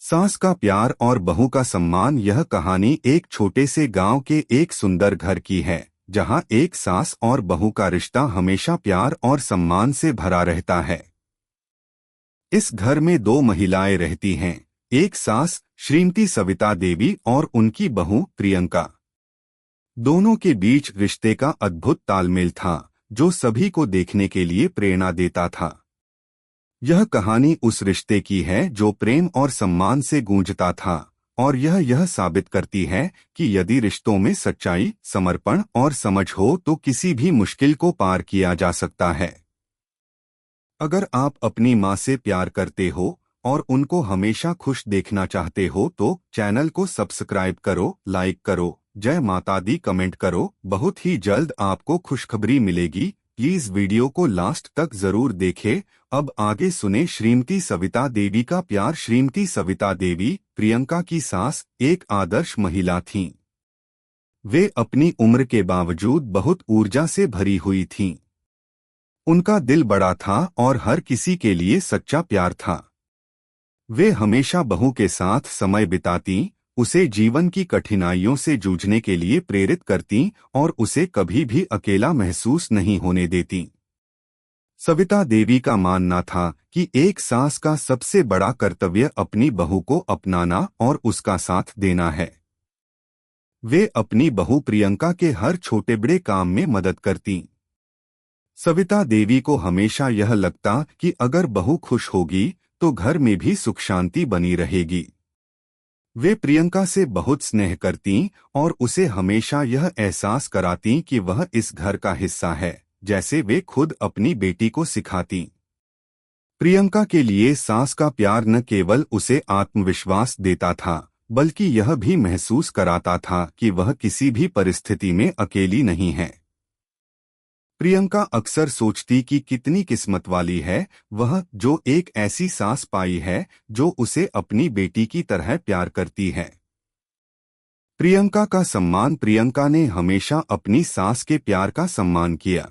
सास का प्यार और बहू का सम्मान। यह कहानी एक छोटे से गांव के एक सुंदर घर की है, जहां एक सास और बहू का रिश्ता हमेशा प्यार और सम्मान से भरा रहता है। इस घर में दो महिलाएं रहती हैं, एक सास श्रीमती सविता देवी और उनकी बहू प्रियंका। दोनों के बीच रिश्ते का अद्भुत तालमेल था, जो सभी को देखने के लिए प्रेरणा देता था। यह कहानी उस रिश्ते की है जो प्रेम और सम्मान से गूंजता था, और यह साबित करती है कि यदि रिश्तों में सच्चाई, समर्पण और समझ हो तो किसी भी मुश्किल को पार किया जा सकता है। अगर आप अपनी माँ से प्यार करते हो और उनको हमेशा खुश देखना चाहते हो तो चैनल को सब्सक्राइब करो, लाइक करो, जय माता दी कमेंट करो। बहुत ही जल्द आपको खुशखबरी मिलेगी। प्लीज वीडियो को लास्ट तक जरूर देखें। अब आगे सुने श्रीमती सविता देवी का प्यार। श्रीमती सविता देवी, प्रियंका की सास, एक आदर्श महिला थीं। वे अपनी उम्र के बावजूद बहुत ऊर्जा से भरी हुई थीं। उनका दिल बड़ा था और हर किसी के लिए सच्चा प्यार था। वे हमेशा बहू के साथ समय बिताती, उसे जीवन की कठिनाइयों से जूझने के लिए प्रेरित करती और उसे कभी भी अकेला महसूस नहीं होने देती। सविता देवी का मानना था कि एक सास का सबसे बड़ा कर्तव्य अपनी बहू को अपनाना और उसका साथ देना है। वे अपनी बहू प्रियंका के हर छोटे बड़े काम में मदद करती। सविता देवी को हमेशा यह लगता कि अगर बहू खुश होगी तो घर में भी सुख शांति बनी रहेगी। वे प्रियंका से बहुत स्नेह करती और उसे हमेशा यह एहसास कराती कि वह इस घर का हिस्सा है, जैसे वे खुद अपनी बेटी को सिखाती। प्रियंका के लिए सास का प्यार न केवल उसे आत्मविश्वास देता था, बल्कि यह भी महसूस कराता था कि वह किसी भी परिस्थिति में अकेली नहीं है। प्रियंका अक्सर सोचती कि कितनी किस्मत वाली है वह, जो एक ऐसी सास पाई है जो उसे अपनी बेटी की तरह प्यार करती है। प्रियंका का सम्मान। प्रियंका ने हमेशा अपनी सास के प्यार का सम्मान किया।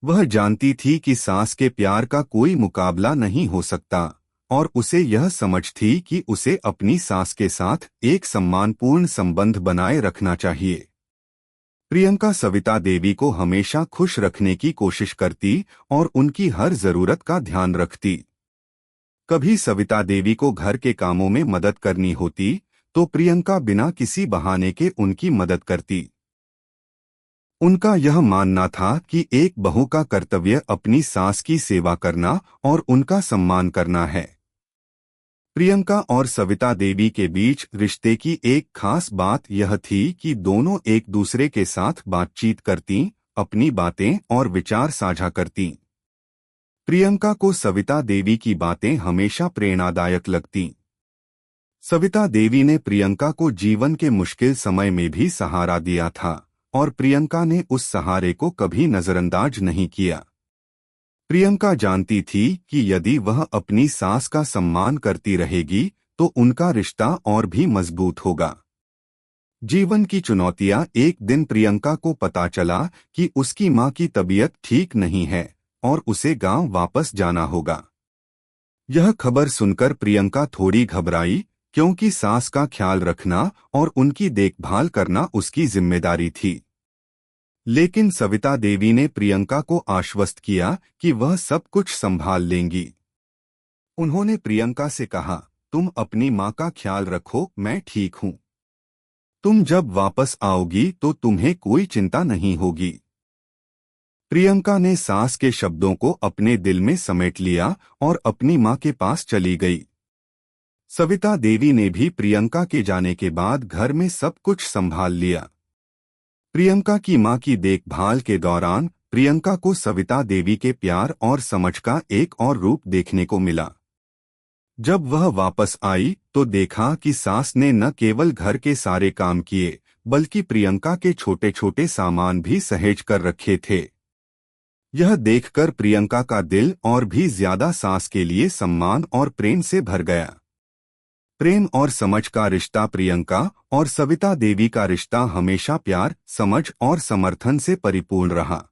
वह जानती थी कि सास के प्यार का कोई मुकाबला नहीं हो सकता, और उसे यह समझ थी कि उसे अपनी सास के साथ एक सम्मानपूर्ण संबंध बनाए रखना चाहिए। प्रियंका सविता देवी को हमेशा खुश रखने की कोशिश करती और उनकी हर जरूरत का ध्यान रखती। कभी सविता देवी को घर के कामों में मदद करनी होती तो प्रियंका बिना किसी बहाने के उनकी मदद करती। उनका यह मानना था कि एक बहू का कर्तव्य अपनी सास की सेवा करना और उनका सम्मान करना है। प्रियंका और सविता देवी के बीच रिश्ते की एक खास बात यह थी कि दोनों एक दूसरे के साथ बातचीत करतीं, अपनी बातें और विचार साझा करतीं। प्रियंका को सविता देवी की बातें हमेशा प्रेरणादायक लगतीं। सविता देवी ने प्रियंका को जीवन के मुश्किल समय में भी सहारा दिया था, और प्रियंका ने उस सहारे को कभी नजरअंदाज नहीं किया। प्रियंका जानती थी कि यदि वह अपनी सास का सम्मान करती रहेगी तो उनका रिश्ता और भी मजबूत होगा। जीवन की चुनौतियां। एक दिन प्रियंका को पता चला कि उसकी मां की तबीयत ठीक नहीं है और उसे गांव वापस जाना होगा। यह खबर सुनकर प्रियंका थोड़ी घबराई, क्योंकि सास का ख्याल रखना और उनकी देखभाल करना उसकी जिम्मेदारी थी। लेकिन सविता देवी ने प्रियंका को आश्वस्त किया कि वह सब कुछ संभाल लेंगी। उन्होंने प्रियंका से कहा, तुम अपनी मां का ख्याल रखो, मैं ठीक हूं। तुम जब वापस आओगी तो तुम्हें कोई चिंता नहीं होगी। प्रियंका ने सास के शब्दों को अपने दिल में समेट लिया और अपनी मां के पास चली गई। सविता देवी ने भी प्रियंका के जाने के बाद घर में सब कुछ संभाल लिया। प्रियंका की मां की देखभाल के दौरान प्रियंका को सविता देवी के प्यार और समझ का एक और रूप देखने को मिला। जब वह वापस आई तो देखा कि सास ने न केवल घर के सारे काम किए, बल्कि प्रियंका के छोटे छोटे सामान भी सहेज कर रखे थे। यह देखकर प्रियंका का दिल और भी ज्यादा सास के लिए सम्मान और प्रेम से भर गया। प्रेम और समझ का रिश्ता। प्रियंका और सविता देवी का रिश्ता हमेशा प्यार, समझ और समर्थन से परिपूर्ण रहा।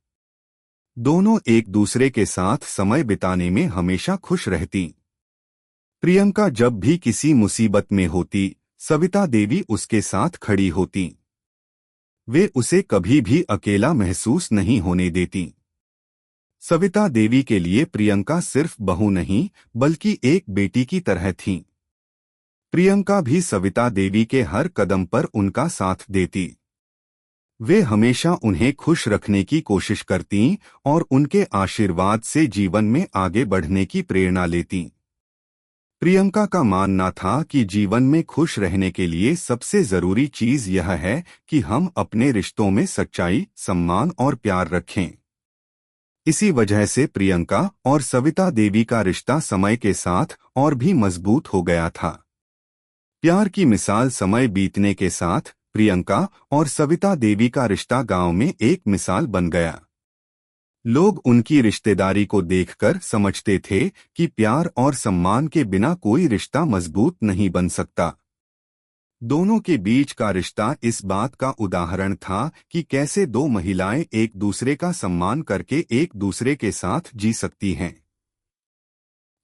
दोनों एक दूसरे के साथ समय बिताने में हमेशा खुश रहतीं। प्रियंका जब भी किसी मुसीबत में होती, सविता देवी उसके साथ खड़ी होती। वे उसे कभी भी अकेला महसूस नहीं होने देती। सविता देवी के लिए प्रियंका सिर्फ बहू नहीं, बल्कि एक बेटी की तरह थी। प्रियंका भी सविता देवी के हर कदम पर उनका साथ देती। वे हमेशा उन्हें खुश रखने की कोशिश करती और उनके आशीर्वाद से जीवन में आगे बढ़ने की प्रेरणा लेती। प्रियंका का मानना था कि जीवन में खुश रहने के लिए सबसे जरूरी चीज यह है कि हम अपने रिश्तों में सच्चाई, सम्मान और प्यार रखें। इसी वजह से प्रियंका और सविता देवी का रिश्ता समय के साथ और भी मजबूत हो गया था। प्यार की मिसाल समय बीतने के साथ प्रियंका और सविता देवी का रिश्ता गांव में एक मिसाल बन गया। लोग उनकी रिश्तेदारी को देखकर समझते थे कि प्यार और सम्मान के बिना कोई रिश्ता मजबूत नहीं बन सकता। दोनों के बीच का रिश्ता इस बात का उदाहरण था कि कैसे दो महिलाएं एक दूसरे का सम्मान करके एक दूसरे के साथ जी सकती हैं।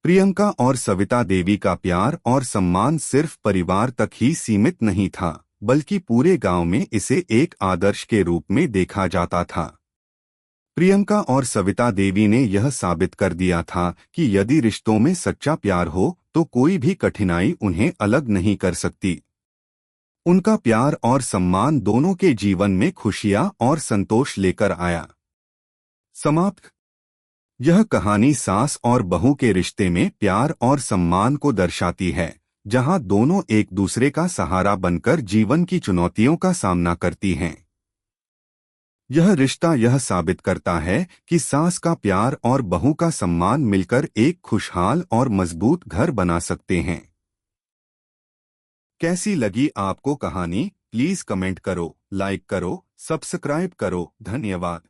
प्रियंका और सविता देवी का प्यार और सम्मान सिर्फ परिवार तक ही सीमित नहीं था, बल्कि पूरे गांव में इसे एक आदर्श के रूप में देखा जाता था। प्रियंका और सविता देवी ने यह साबित कर दिया था कि यदि रिश्तों में सच्चा प्यार हो तो कोई भी कठिनाई उन्हें अलग नहीं कर सकती। उनका प्यार और सम्मान दोनों के जीवन में खुशियां और संतोष लेकर आया। समाप्त। यह कहानी सास और बहू के रिश्ते में प्यार और सम्मान को दर्शाती है, जहां दोनों एक दूसरे का सहारा बनकर जीवन की चुनौतियों का सामना करती हैं। यह रिश्ता यह साबित करता है कि सास का प्यार और बहू का सम्मान मिलकर एक खुशहाल और मजबूत घर बना सकते हैं। कैसी लगी आपको कहानी? प्लीज कमेंट करो, लाइक करो, सब्सक्राइब करो। धन्यवाद।